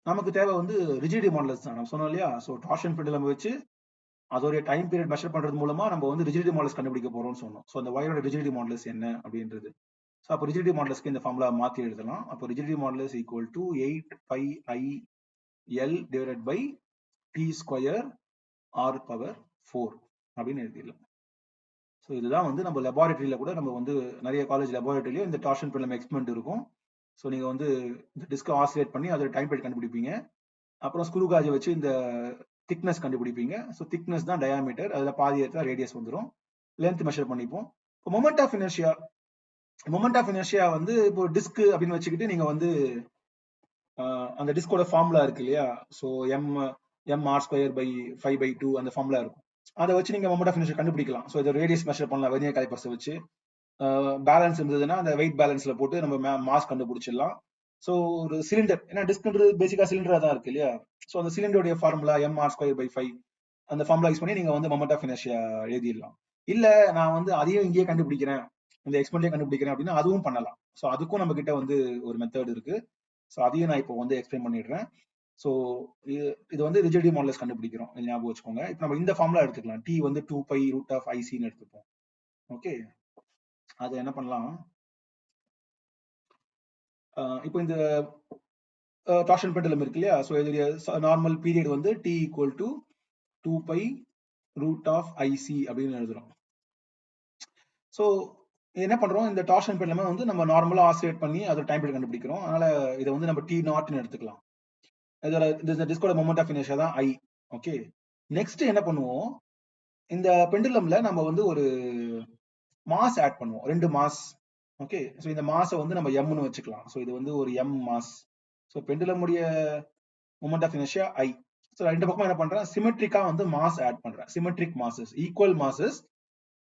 நமக்கு தேவை வந்து ரிஜிடிட்டி மாடல்ஸ் தான். நம்ம சொன்னோம் இல்லையா? ஸோ டார்ஷன் பெண்டுலம் வச்சு அதோடைய டைம் பீரியட் மெஷர் பண்றது மூலமா நம்ம வந்து ரிஜிடிட்டி மாடல்ஸ் கண்டுபிடிக்க போறோம்னு சொன்னோம். ஸோ அந்த ஒயரோட ரிஜிடிட்டி மாடல்ஸ் என்ன அப்படின்றது. ஸோ அப்போ ரிஜிடிட்டி மாடல்ஸ்க்கு இந்த ஃபார்முலா மாற்றி எழுதலாம். அப்போ rigidity models equal to 8 pi I L divided by T square R power 4 அப்படின்னு எழுதிடலாம். ஸோ இதுதான் வந்து நம்ம லெபார்டரியில கூட நம்ம வந்து நிறைய காலேஜ் லெபார்டரியில இந்த டார்ஷன் பெண்டுலம் எக்ஸ்பெரிமெண்ட் இருக்கும். ஸோ நீங்க வந்து இந்த டிஸ்கை ஆசிலேட் பண்ணி அதோட டைம் பீரியட் கண்டுபிடிப்பீங்க. அப்புறம் ஸ்க்ரூ காஜை வச்சு இந்த திக்னஸ் கண்டுபிடிப்பீங்க. ஸோ திக்னஸ் தான் டயாமீட்டர், அதில் பாதி எடுத்தா ரேடியஸ் வந்துடும். லென்த் மெஷர் பண்ணிப்போம். இப்போ மொமெண்ட் ஆஃப் இனர்ஷியா வந்து இப்போ டிஸ்க் அப்படின்னு வச்சுக்கிட்டு நீங்க வந்து அந்த டிஸ்கோட ஃபார்முலா இருக்கு இல்லையா? ஸோ mr ஸ்கொயர் பை 5/2 அந்த ஃபார்முலா இருக்கும். அதை வச்சு நீங்க மொமெண்ட் ஆஃப் இனர்ஷியா கண்டுபிடிக்கலாம். ஸோ இதை ரேடியஸ் மெஷர் பண்ணலாம் வெர்னியர் காலிபர்ஸை வச்சு. பேலன்ஸ் இருந்ததுன்னா அந்த வெயிட் பேலன்ஸ்ல போட்டு நம்ம மாஸ் கண்டுபிடிச்சிடலாம். ஸோ ஒரு சிலிண்டர், ஏன்னா டிஸ்க்ன்றது பேசிக்கா சிலிண்டரா தான் இருக்கு இல்லையா? ஸோ அந்த சிலிண்டருடைய ஃபார்முலா mr ஸ்கொயர் பை 5 அந்த ஃபார்முலா யூஸ் பண்ணி நீங்க வந்து மொமெண்ட் ஆஃப் இனர்ஷியா எழுதிடலாம். இல்ல நான் வந்து அதையும் இங்கேயே கண்டுபிடிக்கிறேன், இந்த எக்ஸ்பெரிமெண்ட்லயே கண்டுபிடிக்கிறேன் அப்படின்னா அதுவும் பண்ணலாம். ஸோ அதுக்கும் நம்ம கிட்ட வந்து ஒரு மெத்தட் இருக்கு. ஸோ அதையும் நான் இப்போ வந்து எக்ஸ்பிளைன் பண்ணிடுறேன். ஸோ இது வந்து ரிஜிடிட்டி மாடல்ஸ் கண்டுபிடிக்கிறோம், ஞாபகம் வச்சுக்கோங்க. இப்போ நம்ம இந்த ஃபார்முலா எடுத்துக்கலாம். டி வந்து 2 pi ரூட் ஆஃப் ஐசின்னு எடுத்துப்போம். ஓகே, அதை என்ன பண்ணலாம்? இப்போ இந்த டார்ஷன் பெண்டுலம் இருக்கு இல்லையா? ஸோ இதோடைய நார்மல் பீரியட் வந்து T equal to 2 pi root of I C அப்படின்னு எழுதுறோம். ஸோ என்ன பண்றோம், இந்த டார்ஷன் பெண்டுலம் வந்து நம்ம நார்மலா ஆசிலேட் பண்ணி அதோட டைம் பீரியட் கண்டுபிடிக்கிறோம். அதனால இதை வந்து நம்ம டி நாட்னு எடுத்துக்கலாம். இதோட இந்த டிஸ்கோட மொமெண்ட் ஆஃப் இனர்ஷியா தான் ஐ. ஓகே, நெக்ஸ்ட் என்ன பண்ணுவோம், இந்த பெண்டுலம்ல நம்ம வந்து ஒரு மாஸ் ஆட் பண்ணுவோம், 2 மாஸ். ஓகே, ஸோ இந்த மாஸை வந்து நம்ம எம்னு வச்சுக்கலாம். ஸோ இது வந்து ஒரு எம் மாஸ். ஸோ பெண்டுலம் உடைய moment of inertia I. So ரெண்டு பக்கம் என்ன பண்றேன், சிமெட்ரிக்கா வந்து மாஸ் ஆட் பண்றேன். சிமெட்ரிக் மாசஸ், ஈக்குவல் மாசஸ்,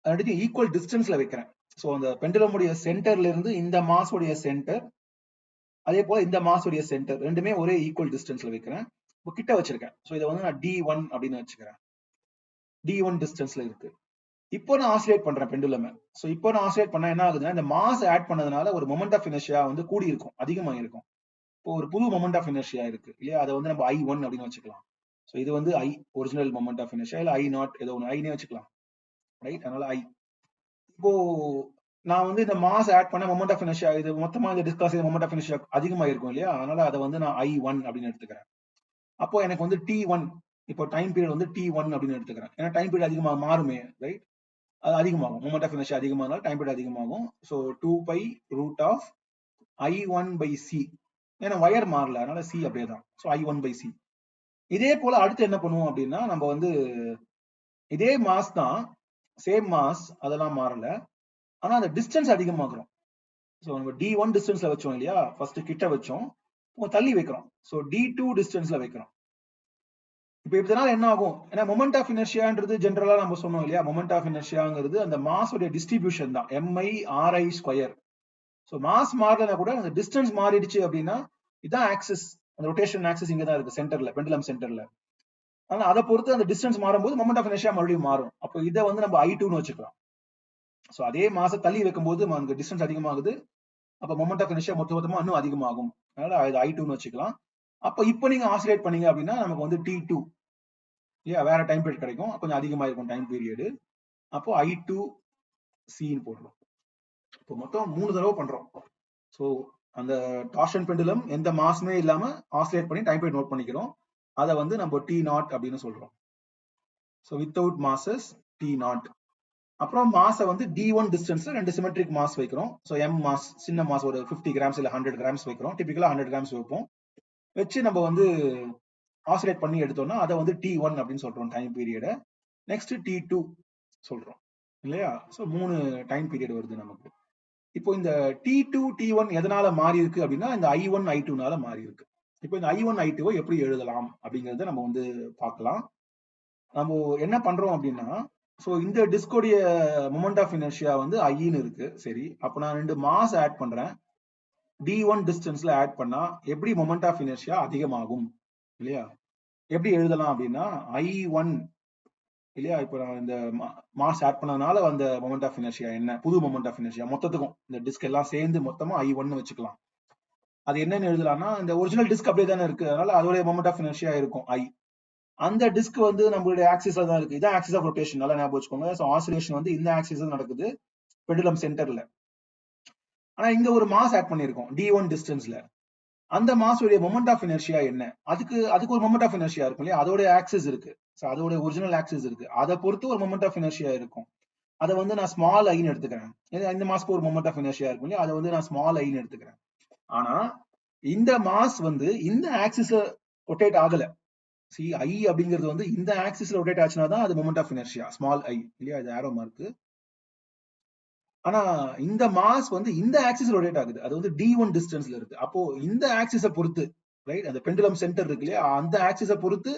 அடுத்து ஈக்குவல் டிஸ்டன்ஸ்ல வைக்கிறேன். ஸோ அந்த பெண்டுலம் உடைய சென்டர்ல இருந்து இந்த மாஸ் உடைய சென்டர், அதே போல இந்த மாஸ் உடைய சென்டர் ரெண்டுமே ஒரே ஈக்குவல் டிஸ்டன்ஸ்ல வைக்கிறேன். இப்போ கிட்ட வச்சிருக்கேன். ஸோ இதை வந்து நான் D1 அப்படின்னு வச்சுக்கிறேன். D1 டிஸ்டன்ஸ்ல இருக்கு. இப்போ நான் ஆசிலேட் பண்றேன் பெண்டுலம். ஸோ இப்போ நான் ஆசிலேட் பண்ணா என்ன ஆகுதுன்னா, இந்த மாஸ் ஆட் பண்ணதுனால ஒரு மொமெண்ட் ஆஃப் இனர்ஷியா வந்து கூடி இருக்கும், அதிகமாக இருக்கும். இப்போ ஒரு புது மொமெண்ட் ஆஃப் இனர்ஷியா இருக்கு இல்லையா? அதை வந்து நம்ம I1 அப்படின்னு வச்சுக்கலாம். ஸோ இது வந்து I original moment of inertia, இல்ல I0 ஏதோ ஒன்று ஐனே வச்சுக்கலாம், ரைட்? அதனால I. இப்போ நான் வந்து இந்த மாஸ் ஆட் பண்ண மொமெண்ட் ஆஃப் இனர்ஷியா, இது மொத்தமா இந்த டிஸ்கஸ் மொமெண்ட் ஆஃப் இனர்ஷியா அதிகமா இருக்கும் இல்லையா? அதனால அதை வந்து நான் I1 அப்படின்னு எடுத்துக்கிறேன். அப்போ எனக்கு வந்து T1, இப்போ டைம் பீரியட் வந்து T1 அப்படின்னு எடுத்துக்கிறேன். ஏன்னா டைம் பீரியட் அதிகமாக மாறுமே, ரைட்? அது அதிகமாகும், மொமெண்ட் ஆஃப் இனர்ஷியா அதிகமானாலும் டைம் பீரியட் அதிகமாகும். So 2 pi root of I1 by C. ஏன்னா வயர் மாறல, அதனால C அப்படியே தான். So I1 by C. இதே போல அடுத்து என்ன பண்ணுவோம் அப்படின்னா, நம்ம வந்து இதே மாஸ் தான், சேம் மாஸ், அதெல்லாம் மாறல. ஆனா அந்த டிஸ்டன்ஸ் அதிகமாக்குறோம். ஸோ நம்ம D1 டிஸ்டன்ஸ்ல வச்சோம் இல்லையா? ஃபர்ஸ்ட் கிட்ட வச்சோம், தள்ளி வைக்கிறோம். ஸோ D2 டிஸ்டன்ஸ்ல வைக்கிறோம். இப்போ இதனால என்ன ஆகும், ஏன்னா மொமெண்ட் ஆஃப் இனர்ஷியான்றது ஜென்ரலா நம்ம சொன்னோம் இல்லையா? மொமெண்ட் ஆஃப் இனர்ஷியாங்கிறது அந்த மாஸோட டிஸ்ட்ரிபியூஷன் தான், MI/RI ஸ்கொயர். ஸோ மாஸ் மாறலனா கூட அந்த டிஸ்டன்ஸ் மாறிடுச்சு அப்படின்னா, இதான் ஆக்சிஸ், அந்த ரொட்டேஷன் ஆக்சிஸ் இங்க தான் இருக்கு சென்டர்ல, பெண்டுலம் சென்டர்ல. ஆனா அதை பொறுத்து அந்த டிஸ்டன்ஸ் மாறும்போது மொமெண்ட் ஆஃப் இனர்ஷியா மறுபடியும் மாறும். அப்போ இதை வந்து நம்ம I2ன்னு வச்சுக்கலாம். ஸோ அதே மாச தள்ளி வைக்கும்போது அங்க டிஸ்டன்ஸ் அதிகமாகுது, அப்போ மொமெண்ட் ஆஃப் இனர்ஷியா மொத்தமா இன்னும் அதிகமாகும். அதனால இது I2ன்னு வச்சுக்கலாம். அப்போ இப்போ நீங்க ஆசிலேட் பண்ணீங்க அப்படின்னா நமக்கு வந்து T2 இல்லையா, வேற டைம் பீரியட் கிடைக்கும், கொஞ்சம் அதிகமா இருக்கும் டைம் பீரியட். அப்போ I2 C போடுறோம். இப்போ மொத்தம் 3 தடவை பண்றோம். ஸோ அந்த டார்ஷன் பெண்டுலம் எந்த மாஸ்மே இல்லாம ஆசிலேட் பண்ணி டைம் பீரியட் நோட் பண்ணிக்கிறோம். அதை வந்து நம்ம T0 அப்படின்னு சொல்றோம். So without masses T0. அப்புறம் மாசை வந்து D1 டிஸ்டன்ஸ்ல 2 சிமெட்ரிக் மாஸ் வைக்கிறோம். ஸோ M மாஸ், சின்ன மாஸ் ஒரு 50 கிராம்ஸ் இல்ல 100 கிராம்ஸ் வைக்கிறோம். டிபிக்கலா 100 கிராம்ஸ் வைப்போம். வச்சு நம்ம வந்து ஆசிலேட் பண்ணி எடுத்தோம்னா அதை வந்து T1 அப்படின்னு சொல்றோம் டைம் பீரியட. நெக்ஸ்ட் T2 சொல்றோம் இல்லையா? ஸோ 3 டைம் பீரியட் வருது நமக்கு. இப்போ இந்த T2 T1 எதனால மாறி இருக்கு அப்படின்னா, இந்த I1 I2னால மாறி இருக்கு. இப்போ இந்த I1 I2 எப்படி எழுதலாம் அப்படிங்கறத நம்ம வந்து பார்க்கலாம். நம்ம என்ன பண்றோம் அப்படின்னா, ஸோ இந்த டிஸ்கோடைய மொமெண்ட் ஆஃப் இனர்ஷியா வந்து ஐன்னு இருக்கு. சரி, அப்போ நான் 2 மாஸ் ஆட் பண்றேன். D1 டிஸ்டன்ஸ்ல ஆட் பண்ணா எப்படி மொமெண்ட் ஆஃப் இனர்ஷியா அதிகமாகும் இல்லையா? எப்படி எழுதலாம் அப்படின்னா, I1 இல்லையா? இப்போ நான் இந்த மாஸ் ஆட் பண்ணதுனால அந்த மொமெண்ட் ஆஃப் இனர்ஷியா என்ன, புது மொமெண்ட் ஆஃப் இனர்ஷியா மொத்தத்துக்கும் இந்த டிஸ்க் எல்லாம் சேர்ந்து மொத்தமா I1 வச்சுக்கலாம். அது என்னன்னு எழுதலாம்னா இந்த ஒரிஜினல் டிஸ்க் அப்படியே தானே இருக்கு, அதனால அதோட மொமெண்ட் ஆஃப் இனர்ஷியா இருக்கும் ஐ. அந்த டிஸ்க் வந்து நம்மளுடைய ஆக்சிஸ்ல தான் இருக்கு, இதான் ஆக்சிஸ் ஆஃப் ரொட்டேஷன், நல்லா ஞாபகம் வச்சுக்கோங்க. ஸோ ஆசிலேஷன் வந்து இந்த ஆக்சிஸ் நடக்குது பெண்டுலம் சென்டர்ல. ஆனா இங்க ஒரு மாஸ் ஆட் பண்ணிருக்கோம் d1 டிஸ்டன்ஸ்ல. அந்த மாஸோட மொமெண்ட் ஆஃப் இனர்ஷியா என்ன, அதுக்கு ஒரு மொமெண்ட் ஆஃப் இனர்ஷியா இருக்கும் இல்லையா, அதோட ஆக்சிஸ் இருக்கு. ஸோ அதோட ஒரிஜினல் ஆக்சிஸ் இருக்கு, அதை பொறுத்து ஒரு மொமெண்ட் ஆஃப் இனர்ஷியா இருக்கும். அதை வந்து நான் ஸ்மால் ஐன்னு எடுத்துக்கிறேன். இந்த மாஸ்க்கு ஒரு மொமெண்ட் ஆஃப் இனர்ஷியா இருக்கும் இல்லையா, அதை வந்து நான் ஸ்மால் ஐன்னு எடுத்துக்கிறேன். ஆனா இந்த மாஸ் வந்து இந்த ஆக்சிஸ்ல ரொட்டேட் ஆகல. சி ஐ அப்படிங்கிறது வந்து இந்த ஆக்சிஸ்ல ரொட்டேட் ஆச்சுன்னா தான் அது moment of inertia small I இல்லையா, இது ஆரோ மார்க். ஆனா இந்த மாஸ் வந்து இந்த ஆக்சிஸ் ரொட்டேட் ஆகுது, அது வந்து d1 டிஸ்டன்ஸ்ல இருக்கு. அப்போ இந்த ஆக்சிஸை பொறுத்து, ரைட், அந்த பெண்டுலம் சென்டர் இருக்கு இல்லையா, அந்த ஆக்சிஸை பொறுத்து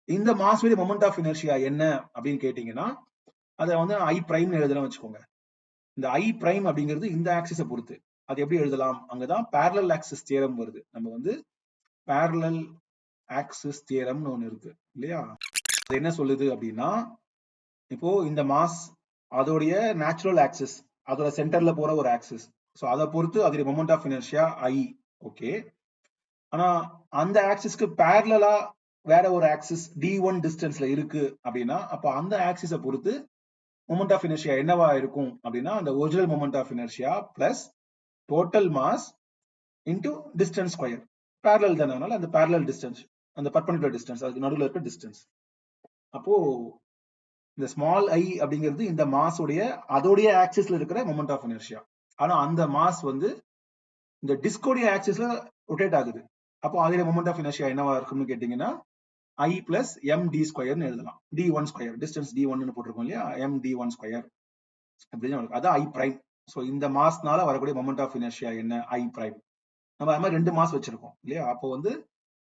இந்த மாஸ் உடைய மொமெண்ட் ஆஃப் இனர்ஷியா என்ன அப்படின்னு கேட்டீங்கன்னா, அதை வந்து ஐ பிரைம் எழுதலாம் வச்சுக்கோங்க. இந்த ஐ பிரைம் அப்படிங்கிறது இந்த ஆக்சிஸை பொறுத்து. அது எப்படி எழுதலாம், அங்கதான் parallel axis தியரம் வருது. நம்ம வந்து parallel axis தியரம்னு ஒண்ணு இருக்கு இல்லையா. அது என்ன சொல்லுது அப்படின்னா, இப்போ இந்த மாஸ் அதோடைய நேச்சுரல் ஆக்சிஸ், அதோட சென்டர்ல போற ஒரு ஆக்சிஸ், ஸோ அதை பொறுத்து அதோட moment of inertia I. Okay, ஆனா அந்த ஆக்சிஸ்க்கு பேரலா வேற ஒரு ஆக்சிஸ் d1 டிஸ்டன்ஸ்ல இருக்கு அப்படின்னா, அப்ப அந்த ஆக்சிஸை பொறுத்து மொமெண்ட் ஆஃப் இனர்ஷியா என்னவா இருக்கும் அப்படின்னா, அந்த original moment of inertia plus total mass into distance square. Parallel தானே, அதனால அந்த பேரலல் டிஸ்டன்ஸ், அந்த பர்பெண்டிகுலர் டிஸ்டன்ஸ், அதுக்கு நடுவில் இருக்க டிஸ்டன்ஸ். அப்போ இந்த ஸ்மால் ஐ அப்படிங்கிறது இந்த மாஸ் உடைய அதோடைய ஆக்சிஸ்ல இருக்கிற மொமெண்ட் ஆஃப் இனர்ஷியா. ஆனா அந்த மாஸ் வந்து இந்த டிஸ்கோடைய ஆக்சிஸ்ல ரொட்டேட் ஆகுது. அப்போ அதோட மொமெண்ட் ஆஃப் இனர்ஷியா என்னவா இருக்கும்னு கேட்டீங்கன்னா, ஐ பிளஸ் எம் டி ஸ்கொயர்னு எழுதலாம். d1 ஸ்கொயர், டிஸ்டன்ஸ் d1 போட்டிருக்கோம் இல்லையா, எம் d1 ஸ்கொயர் அப்படின்னு, அதான் ஐ பிரைம். ஸோ இந்த மாஸ்னால வரக்கூடிய மொமெண்ட் ஆஃப் இனர்ஷியா என்ன, ஐ பிரைம். நம்ம அது மாதிரி 2 மாஸ் வச்சிருக்கோம் இல்லையா, அப்போ வந்து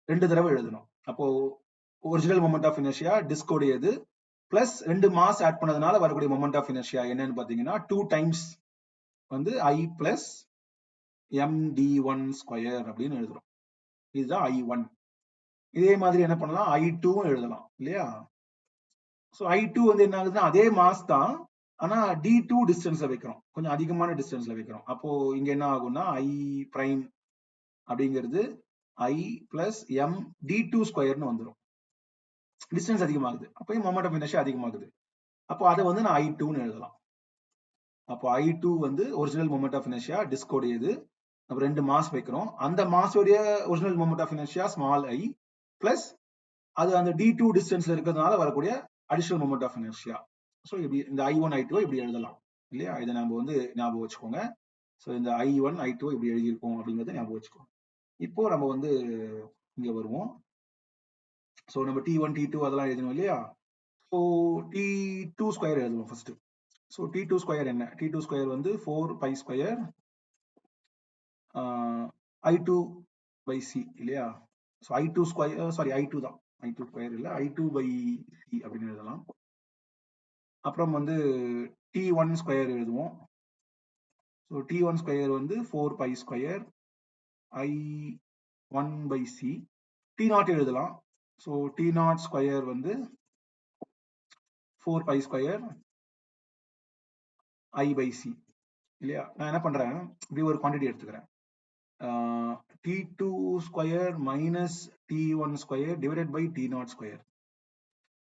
2 தடவை எழுதணும். அப்போ ஒரிஜினல் மொமெண்ட் ஆஃப் இனர்ஷியா டிஸ்கோடையது பிளஸ் 2 மாஸ் ஆட் பண்ணதுனால வரக்கூடிய மொமெண்ட் ஆஃப் இனர்ஷியா என்னன்னு பாத்தீங்கன்னா 2 டைம்ஸ் வந்து I plus m d one square அப்படின்னு எழுதுறோம். இதுதான் I1. இதே மாதிரி என்ன பண்ணலாம், I2 எழுதலாம் இல்லையா. ஸோ I2 வந்து என்ன ஆகுதுன்னா அதே மாஸ் தான், ஆனா d2 டிஸ்டன்ஸ்ல வைக்கிறோம், கொஞ்சம் அதிகமான டிஸ்டன்ஸ்ல வைக்கிறோம். அப்போ இங்க என்ன ஆகும்னா ஐ பிரைம் அப்படிங்கிறது ஐ பிளஸ் எம் d2 ஸ்கொயர்னு வந்துடும். டிஸ்டன்ஸ் அதிகமாகுது, அப்போ மொமெண்ட் ஆஃப் இனர்ஷியா அதிகமாகுது. அப்போ அதை வந்து நான் I2ன்னு எழுதலாம். அப்போ I2 வந்து ஒரிஜினல் மொமெண்ட் ஆஃப் இனர்ஷியா டிஸ்கோடையது, நம்ம 2 மாஸ் வைக்கிறோம், அந்த மாஸோடைய original moment of inertia small I plus அது அந்த d2 டிஸ்டன்ஸ்ல இருக்கிறதுனால வரக்கூடிய additional moment of inertia. So இப்படி இந்த I1 I2 இப்படி எழுதலாம் இல்லையா, இதை நம்ம வந்து ஞாபகம் வச்சுக்கோங்க. ஸோ இந்த I1 I2 இப்படி எழுதியிருக்கோம் அப்படிங்கிறத ஞாபகம் வச்சுக்கோங்க. இப்போ நம்ம வந்து இங்க வருவோம். ஸோ நம்ம T1 T2 அதெல்லாம் எழுதணும் இல்லையா. ஸோ T2 ஸ்கொயர் எழுதுவோம் ஃபர்ஸ்ட். ஸோ T2 ஸ்கொயர் என்ன, T2 ஸ்கொயர் வந்து 4 pi square I2 by C இல்லையா. So I2 square, sorry I2 தான், I2 ஸ்கொயர் இல்லை, I2 பை சி அப்படின்னு எழுதலாம். அப்புறம் வந்து T1 ஸ்கொயர் எழுதுவோம். ஸோ T1 ஸ்கொயர் வந்து 4 pi square I1 by C. T0 எழுதலாம். ஸோ T0 ஸ்கொயர் வந்து 4 pi square I by C இல்லையா. நான் என்ன பண்றேன், இப்படி ஒரு குவான்டிட்டி எடுத்துக்கிறேன், T2 square minus T1 square divided by T0 square.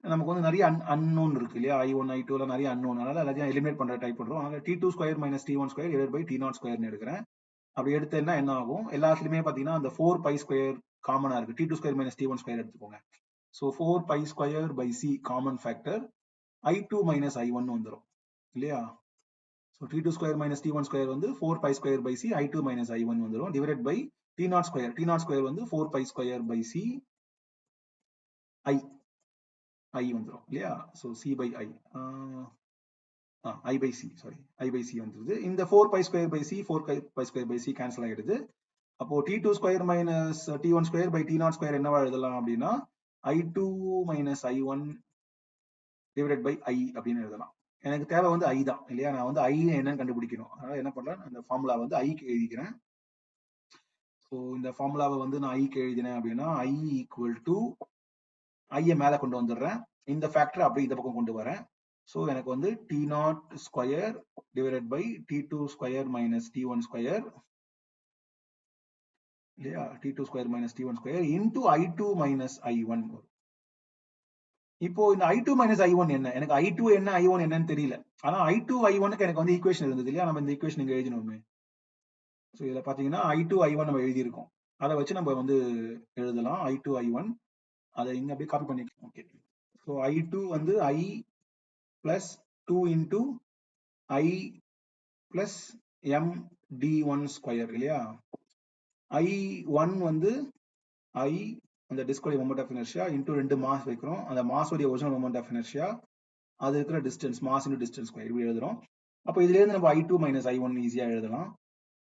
நமக்கு வந்து நிறைய அன்னோன் இருக்கு இல்லையா, I1 I2 எல்லாம் நிறைய அன்னோன், அதனால எல்லாத்தையும் எலிமினேட் பண்ற டைப் பண்றோம். அதனால T2 square minus T1 square divide by T0 ஸ்கொயர்னு எடுக்கிறேன். அப்படி எடுத்தேன்னா என்ன ஆகும், எல்லாத்துலயுமே பாத்தீங்கன்னா அந்த 4 பை ஸ்கொயர் காமனா இருக்கு, T2 square minus T1 square எடுத்துக்கோங்க. So 4 pi square by C common factor I2 minus I1 வந்துடும் இல்லையா. So T2 square minus T1 square வந்து 4 pi square by C I2 minus I1 வந்துடும், divide by T0 square. T0 square வந்து 4 pi square by C I வந்துடும் இல்லையா. So C by I by C, sorry I by C வந்துருது. இந்த 4 pi square by C 4 pi square by C cancel ஆகிடுது. அப்போ T2 square minus T1 square by T0 square என்னவா எழுதலாம் அப்படின்னா I2 minus I1 divided by I அப்படின்னு எழுதலாம். எனக்கு தேவை வந்து I தான் இல்லையா, நான் வந்து I என்னன்னு கண்டுபிடிக்கணும். அதனால என்ன பண்றேன், அந்த ஃபார்முலா வந்து ஐக்கு எழுதிக்கிறேன். ஸோ இந்த ஃபார்முலாவை வந்து நான் ஐக்கு எழுதினேன் அப்படின்னா I ஈக்குவல் டு ஐயை மேலே கொண்டு வந்துடுறேன், இந்த ஃபேக்டர் அப்படி இந்த பக்கம் கொண்டு வரேன். ஸோ எனக்கு வந்து T0 square divided by T2 square minus T1 square இல்லையா, t2 square minus t1 square into i2 minus i1. இப்போ இந்த i2 மைனஸ் i1 என்ன, எனக்கு i2 என்ன i1 என்னன்னு தெரியல. ஆனா i2 i1க்கு எனக்கு வந்து ஈக்குவேஷன் இருந்தது இல்லையா, நம்ம இந்த ஈக்குவேஷன் இங்க எழுதினோமே. ஸோ இதுல பாத்தீங்கன்னா i2 i1 நம்ம எழுதியிருக்கோம். அதை வச்சு நம்ம வந்து எழுதலாம் i2 i1. அதை இங்க அப்படியே காப்பி பண்ணிக்கலாம். ஓகே, ஸோ i2 வந்து i plus 2 into i plus m d1 square இல்லையா. i1 வந்து i அந்த டிஸ்கோடைய moment of inertia into 2 mass வைக்கிறோம், அந்த மாஸோடைய ஒரிஜினல் மொமெண்ட் ஆஃப் இனர்ஷியா, அது இருக்கிற distance mass into distance square இப்படி எழுதுறோம். அப்போ இதுல இருந்து நம்ம i2 மைனஸ் i1 ஈஸியா எழுதலாம்.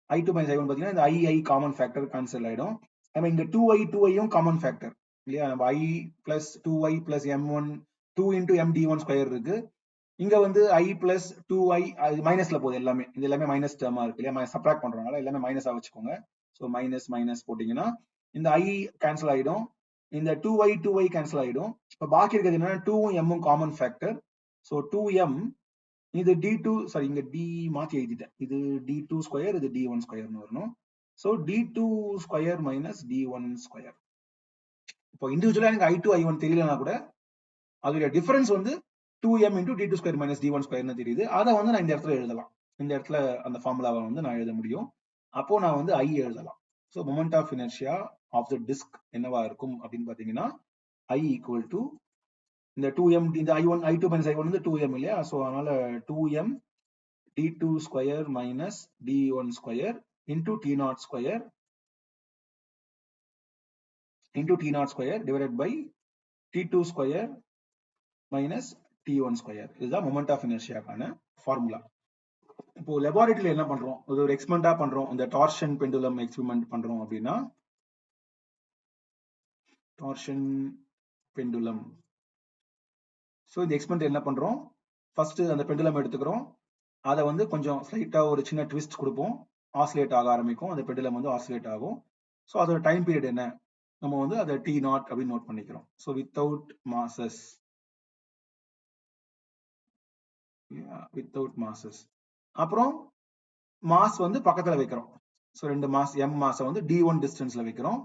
i2 மைனஸ் i1 பாத்தீங்கன்னா இந்த i காமன் ஃபேக்டர் கேன்சல் ஆயிடும். நம்ம இங்க 2i காமன் ஃபேக்டர் இல்லையா, நம்ம i plus 2i plus m1 2 into m d1 square இருக்கு. இங்க வந்து i பிளஸ் 2i மைனஸ்ல போகுது எல்லாமே, இது எல்லாமே மைனஸ் டேர்மா இருக்கு இல்லையா, சப்ராக்ட் பண்றதுனால எல்லாமே மைனஸா வச்சுக்கோங்க. ஸோ மைனஸ் மைனஸ் போட்டீங்கன்னா இந்த i கேன்சல் ஆயிடும், இந்த 2i கேன்சல் ஆயிடும். இப்போ பாக்கி இருக்கிறது என்னன்னா 2ம் m common factor. So 2m இது d2, சாரி இங்க d மாத்தி எழுதிட்டேன், இது d2 ஸ்கொயர் இது d1 ஸ்கொயர்னு வரணும். So d2 square minus d1 square. இப்போ இண்டிவிஜுவலா எனக்கு i2 i1 தெரியலனா கூட அதோட டிஃபரன்ஸ் வந்து 2m into d2 square minus d1 ஸ்கொயர்னு தெரியுது. அதை வந்து நான் இந்த இடத்துல எழுதலாம், இந்த இடத்துல அந்த ஃபார்முலாவை வந்து நான் எழுத முடியும். அப்போ நான் வந்து i எழுதலாம். So moment of inertia of the disc என்னவா இருக்கும் அப்படின்னு பாத்தீங்கன்னா i ஈக்குவல் டு இந்த 2m, இந்த i1 i2 மைனஸ் i1 வந்து 2m இல்லையா, ஸோ அதனால 2m d2 square minus d1 square into t0 square into t0 square divided by t2 square minus t1 square. இதுதான் மொமெண்ட் ஆஃப் இனர்ஷியாக்கான formula. இப்போ லெபார்டரியில என்ன பண்றோம், இது ஒரு எக்ஸ்பெரிமெண்டா பண்றோம், இந்த டார்ஷன் பெண்டுலம் எக்ஸ்பெரிமெண்ட் பண்றோம் அப்படின்னா டார்ஷன் பெண்டுலம். ஸோ இந்த எக்ஸ்பெரிமெண்ட் என்ன பண்றோம், ஃபர்ஸ்ட் அந்த பெண்டுலம் எடுத்துக்கிறோம், அதை வந்து கொஞ்சம் ஸ்லைட்டா ஒரு சின்ன ட்விஸ்ட் கொடுப்போம், ஆசிலேட் ஆக ஆரம்பிக்கும், அந்த பெண்டுலம் வந்து ஆசிலேட் ஆகும். ஸோ அதோட டைம் பீரியட் என்ன, நம்ம வந்து அதை t0 அப்படின்னு நோட் பண்ணிக்கிறோம். So without masses. அப்புறம் மாஸ் வந்து பக்கத்துல வைக்கிறோம். ஸோ 2 மாஸ் m மாஸை வந்து d1 டிஸ்டன்ஸ்ல வைக்கிறோம்,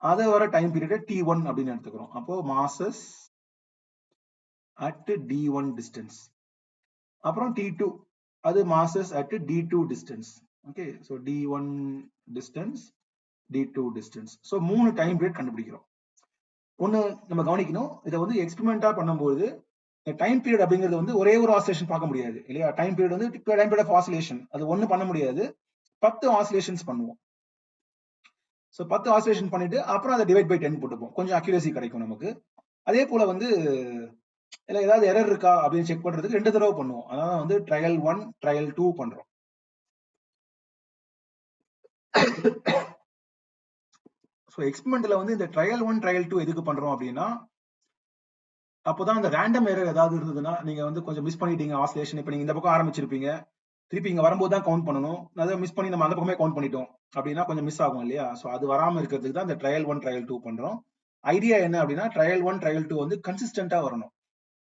அதை வர டைம் பீரியட் t1 அப்படின்னு எடுத்துக்கிறோம். அப்போ மாசஸ் அட் d1 டிஸ்டன்ஸ். அப்புறம் t2 அது masses at d2 distance. Okay, so d1 distance d2 distance. So 3 time period கண்டுபிடிக்கிறோம். ஒண்ணு நம்ம கவனிக்கணும், இதை வந்து எக்ஸ்பெரிமெண்டா பண்ணும்போது டைம் பீரியட் அப்படிங்கிறது வந்து ஒரே ஒரு ஆசிலேஷன் பார்க்க முடியாது இல்லையா, டைம் பீரியட் வந்து டைம் பீரியட் ஆஃப் ஆசிலேஷன் அது ஒண்ணு பண்ண முடியாது, 10 ஆசிலேஷன்ஸ் பண்ணுவோம். ஸோ 10 ஆசிலேஷன் பண்ணிட்டு அப்புறம் அதை டிவைட் பை 10 போட்டுப்போம், கொஞ்சம் அக்யூரசி கிடைக்கும் நமக்கு. அதே போல வந்து இல்ல ஏதாவது எரர் இருக்கா அப்படின்னு செக் பண்றதுக்கு 2 தடவை பண்ணுவோம், அதாவது வந்து ட்ரையல் 1 ட்ரையல் 2 பண்றோம். ஸோ எக்ஸ்பெரிமெண்ட்ல வந்து இந்த ட்ரையல் 1 ட்ரையல் 2 எதுக்கு பண்றோம் அப்படின்னா, அப்போதான் அந்த ரேண்டம் எரர் ஏதாவது இருந்ததுன்னா நீங்க வந்து கொஞ்சம் மிஸ் பண்ணிட்டீங்க ஆசிலேஷன், இப்போ நீங்க இந்த பக்கம் ஆரம்பிச்சிருப்பீங்க, திருப்பி இங்க வரும்போது தான் கவுண்ட் பண்ணணும், அதை மிஸ் பண்ணி நம்ம அந்த பக்கமே கவுண்ட் பண்ணிட்டோம் அப்படின்னா கொஞ்சம் மிஸ் ஆகும் இல்லையா. ஸோ அது வராம இருக்கிறதுக்கு தான் இந்த ட்ரையல் 1 ட்ரையல் 2 பண்றோம். ஐடியா என்ன அப்படின்னா ட்ரையல் 1 ட்ரையல் 2 வந்து கன்சிஸ்டன்டா வரணும்.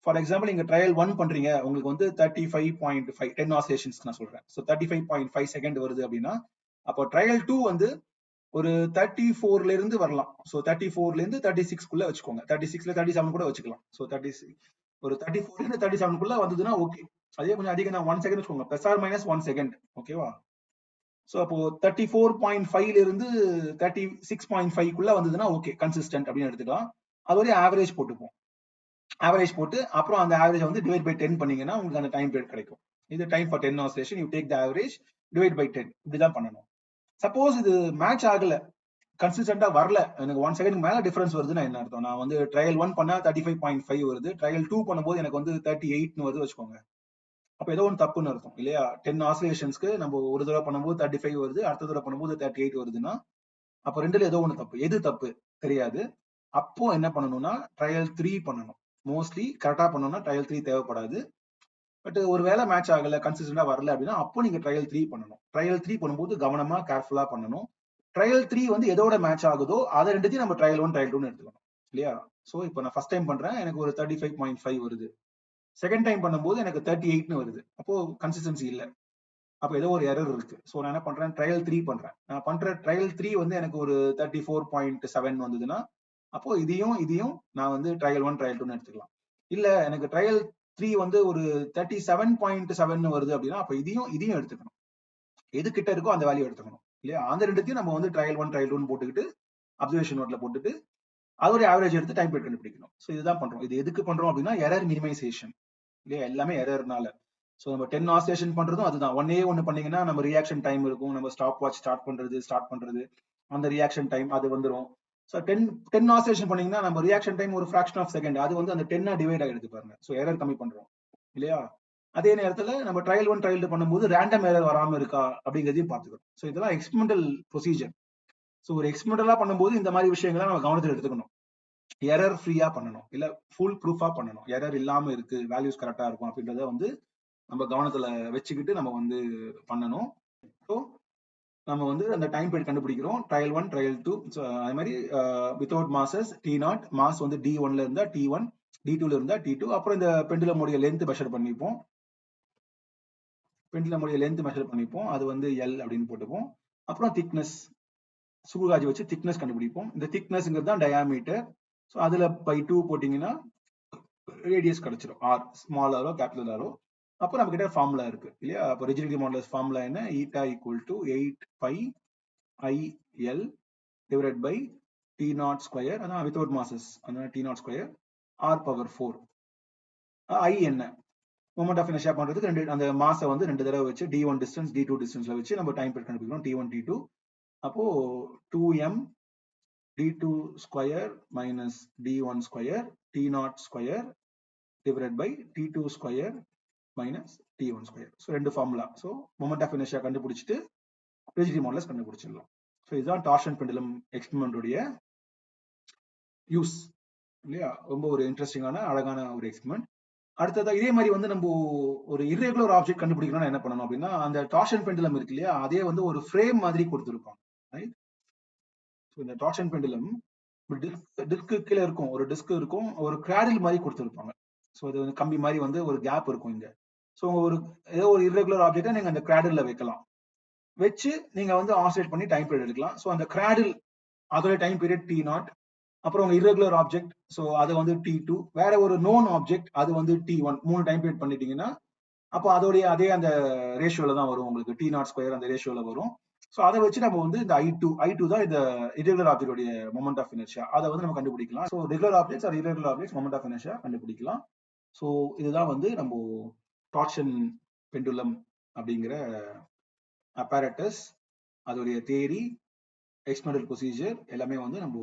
ஃபார் எக்ஸாம்பிள் நீங்க ட்ரையல் 1 பண்றீங்க, உங்களுக்கு வந்து 35.5 10 ஆசிலேஷன்ஸ் நான் சொல்றேன், ஸோ 35.5 செகண்ட் வருது அப்படின்னா, அப்போ ட்ரையல் 2 வந்து ஒரு 34ல இருந்து வரலாம். ஸோ 34ல இருந்து 36க்குள்ள வச்சுக்கோங்க, 36ல 37 கூட வச்சுக்கலாம். ஸோ 36 ஒரு 34ல இருந்து 37க்குள்ள வந்ததுன்னா ஓகே. அதே கொஞ்சம் அதிகம் தான், 1 செகண்ட் வச்சுக்கோங்க, பிளஸ் ஆர் மைனஸ் 1 செகண்ட். ஓகேவா. ஸோ அப்போ 34.5ல இருந்து 36.5க்குள்ள வந்ததுன்னா ஓகே, கன்சிஸ்டன்ட் அப்படின்னு எடுத்துக்கலாம். அது ஒரு ஆவரேஜ் போட்டுப்போம். ஆவரேஜ் போட்டு அப்புறம் அந்த ஆவரேஜ் வந்து டிவைட் பை 10 பண்ணீங்கன்னா உங்களுக்கு அந்த டைம் பீரியட் கிடைக்கும். இது time for 10 oscillation, you take the average divide by 10, இப்படிதான் பண்ணணும். சப்போஸ் இது மேட்ச் ஆகல, கன்சிஸ்டன்டா வரல, எனக்கு 1 செகண்ட் மேல டிஃபரன்ஸ் வருதுன்னா என்ன அர்த்தம், நான் வந்து ட்ரையல் 1 பண்ணா 35.5 வருது, ட்ரையல் 2 பண்ணும்போது எனக்கு வந்து 38 வருது வச்சுக்கோங்க, அப்ப ஏதோ ஒன்று தப்புன்னு அர்த்தம் இல்லையா. 10 ஆசிலேஷன்ஸ்க்கு நம்ம ஒரு தடவை பண்ணும்போது 35 வருது, அடுத்த தடவை பண்ணும்போது 38 வருதுன்னா அப்ப ரெண்டுல ஏதோ ஒன்று தப்பு, எது தப்பு தெரியாது. அப்போ என்ன பண்ணணும்னா ட்ரையல் 3 பண்ணணும். மோஸ்ட்லி கரெக்டா பண்ணணும்னா ட்ரையல் 3 தேவைப்படாது. பட் ஒரு வேளை மேட்ச் ஆகல, கன்சிஸ்டன்டா வரல அப்படின்னா அப்போ நீங்க ட்ரையல் 3 பண்ணணும். ட்ரையல் 3 பண்ணும்போது கவனமா கேர்ஃபுல்லா பண்ணணும். ட்ரையல் 3 வந்து எதோட மேட்ச் ஆகுதோ அதை ரெண்டுத்தையும் நம்ம ட்ரையல் 1 ட்ரையல் 2 எடுத்துக்கணும் இல்லையா. சோ இப்போ நான் ஃபர்ஸ்ட் டைம் பண்றேன், எனக்கு ஒரு 35.5 வருது, செகண்ட் டைம் பண்ணும்போது எனக்கு 38 வருது, அப்போ கன்சிஸ்டன்சி இல்லை. அப்போ ஏதோ ஒரு எரர் இருக்கு. ஸோ நான் என்ன பண்றேன், ட்ரையல் 3 பண்றேன். நான் பண்ற ட்ரையல் 3 வந்து எனக்கு ஒரு 34.7 வந்ததுன்னா, அப்போ இதையும் நான் வந்து ட்ரையல் 1 ட்ரையல் 2ன்னு எடுத்துக்கலாம். இல்ல எனக்கு ட்ரையல் 3 வந்து ஒரு 37.7 வருது அப்படின்னா, அப்ப இதையும் எடுத்துக்கணும். எது கிட்ட இருக்கோ அந்த வேல்யூ எடுத்துக்கணும் இல்லையா? அந்த ரெண்டுத்தையும் நம்ம வந்து ட்ரையல் 1 ட்ரையல் 2ன்னு போட்டுக்கிட்டு அப்சர்வேஷன் நோட்ல போட்டுட்டு அதோட ஆவரேஜ் எடுத்து டைம் பீரியட் கண்டுபிடிக்கணும். ஸோ இதுதான் பண்றோம். இது எதுக்கு பண்றோம் அப்படின்னா எரர் மினிமைசேஷன் இல்லையா? எல்லாமே எரர்னால. ஸோ நம்ம 10 ஆசிலேஷன் பண்றதும் அதுதான். ஒன்னே ஒன்று பண்ணீங்கன்னா நம்ம ரியாக்ஷன் டைம் இருக்கும். நம்ம ஸ்டாப் வாட்ச் ஸ்டார்ட் பண்றது அந்த ரியாக்ஷன் டைம் அது வந்துடும். ஸோ 10 ஆசிலேஷன் பண்ணீங்கன்னா நம்ம ரியாக்ஷன் டைம் ஒரு ஃபிராக்ஷன் ஆஃப் செகண்ட் அது வந்து அந்த 10 டிவைட் ஆகிடுது பாருங்க. ஸோ எரர் கம்மி பண்றோம் இல்லையா? அதே நேரத்துல நம்ம ட்ரையல் 1 ட்ரையல் 2 பண்ணும்போது ரேண்டம் எரர் வராம இருக்கா அப்படிங்கிறதையும் பார்த்துக்கணும். ஸோ இதெல்லாம் எக்ஸ்பெரிமெண்டல் ப்ரொசீஜர். ஸோ ஒரு எக்ஸ்பெரிமெண்டலா பண்ணும்போது இந்த மாதிரி விஷயங்களை நம்ம கவனத்தில் எடுத்துக்கணும். எரர் ஃப்ரீயா பண்ணணும், இல்ல ஃபுல் ப்ரூஃபா பண்ணணும். எரர் இல்லாம இருக்கு, வேல்யூஸ் கரெக்டா இருக்கும் அப்படின்றத வந்து நம்ம கவனத்துல வச்சுக்கிட்டு நம்ம வந்து பண்ணணும். ஸோ நம்ம வந்து அந்த டைம் பீரியட் கண்டுபிடிக்கிறோம். Trial 1 trial 2. ஸோ அது மாதிரி வித்தவுட் மாசஸ் T0 மாஸ் வந்து D1ல இருந்தா T1, D2ல இருந்தா T2. அப்புறம் இந்த பெண்டுலமுடைய லென்த் மெஷர் பண்ணிப்போம். பெண்டுலமுடைய லென்த் மெஷர் பண்ணிப்போம். அது வந்து L அப்படின்னு போட்டுப்போம். அப்புறம் திக்னஸ் சுகுகாஜி வச்சு திக்னஸ் கண்டுபிடிப்போம். இந்த திக்னஸ்ங்கிறது தான் டயாமீட்டர். ஸோ அதுல பை 2 போட்டீங்கன்னா ரேடியஸ் கிடைச்சிடும். ஆர் ஸ்மால் ஆரோ கேபிட்டல் ஆரோ. அப்போ நம்ம கிட்ட ஃபார்முலா இருக்கு இல்லையா? அப்போ ரிஜிடிட்டி மாடுலஸ் ஃபார்முலா என்ன? Eta equal to 8 pi IL divide by T0 square, அதான் வித்தவுட் மாசஸ், அதான் T0 ஸ்கொயர் ஆர் பவர் 4. ஐ என்ன? மொமெண்ட் ஆஃப் இனர்ஷியா பண்றதுக்கு ரெண்டு அந்த மாசை வந்து ரெண்டு தடவை வச்சு D1 டிஸ்டன்ஸ் D2 டிஸ்டன்ஸ்ல வச்சு நம்ம டைம் பீரியட் கண்டுபிடிக்கிறோம். T1 T2. அப்போ 2m D2 square minus D1 square T0 square divided by T2 square minus T1 square. So ரெண்டு formula. So moment of inertia கண்டுபிடிச்சிட்டு ரிஜிடிட்டி மாடுலஸ் கண்டுபிடிச்சிடலாம். ஸோ இதுதான் torsion pendulum எக்ஸ்பெரிமெண்டோடைய யூஸ் இல்லையா? ரொம்ப ஒரு இன்ட்ரெஸ்டிங்கான அழகான ஒரு எக்ஸ்பெரிமெண்ட். அடுத்ததா இதே மாதிரி வந்து நம்ம ஒரு இர்ரெகுலர் ஆப்ஜெக்ட் கண்டுபிடிக்கணும்னா என்ன பண்ணணும் அப்படின்னா, அந்த டார்ஷன் பெண்டுலம் இருக்கு இல்லையா, அதே வந்து ஒரு ஃப்ரேம் மாதிரி கொடுத்துருப்பாங்க. ரைட்? ஸோ இந்த டார்ஷன் பெண்டுலம் டிஸ்க்கு கீழே இருக்கும், ஒரு டிஸ்க் இருக்கும், ஒரு கிராடில் மாதிரி கொடுத்துருப்பாங்க. ஸோ இது வந்து கம்பி மாதிரி வந்து ஒரு கேப் இருக்கும் இங்க. ஸோ ஒரு ஏதோ ஒரு இர்ரெகுலர் ஆப்ஜெக்டை நீங்க அந்த கிராடில் வைக்கலாம். வச்சு நீங்க வந்து ஆசிலேட் பண்ணி டைம் பீரியட் எடுக்கலாம். ஸோ அந்த கிராடில் அதோட டைம் பீரியட் T0. அப்புறம் உங்க இர்ரெகுலர் ஆப்ஜெக்ட், ஸோ அது வந்து T2. வேற ஒரு நோன் ஆப்ஜெக்ட் அது வந்து T1. 3 டைம் பீரியட் பண்ணிட்டீங்கன்னா அப்போ அதோடைய அதே அந்த ரேஷியோல தான் வரும் உங்களுக்கு. T0 ஸ்கொயர் அந்த ரேஷியோல வரும். ஸோ அதை வச்சு நம்ம வந்து இந்த I2 தான் இந்த இர்ரெகுலர் ஆப்ஜெக்டோடைய மொமெண்ட் ஆஃப் இனர்ஷியா அதை வந்து நம்ம கண்டுபிடிக்கலாம். So regular objects or irregular objects moment of inertia கண்டுபிடிக்கலாம். ஸோ இதுதான் வந்து நம்ம டார்ஷன் பெண்டுலம் அப்படிங்கிற அப்பேரட்டஸ், அதோடைய தியரி, எக்ஸ்பெரிமெண்டல் ப்ரொசீஜர் எல்லாமே வந்து நம்ம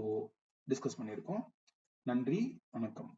டிஸ்கஸ் பண்ணியிருக்கோம். நன்றி, வணக்கம்.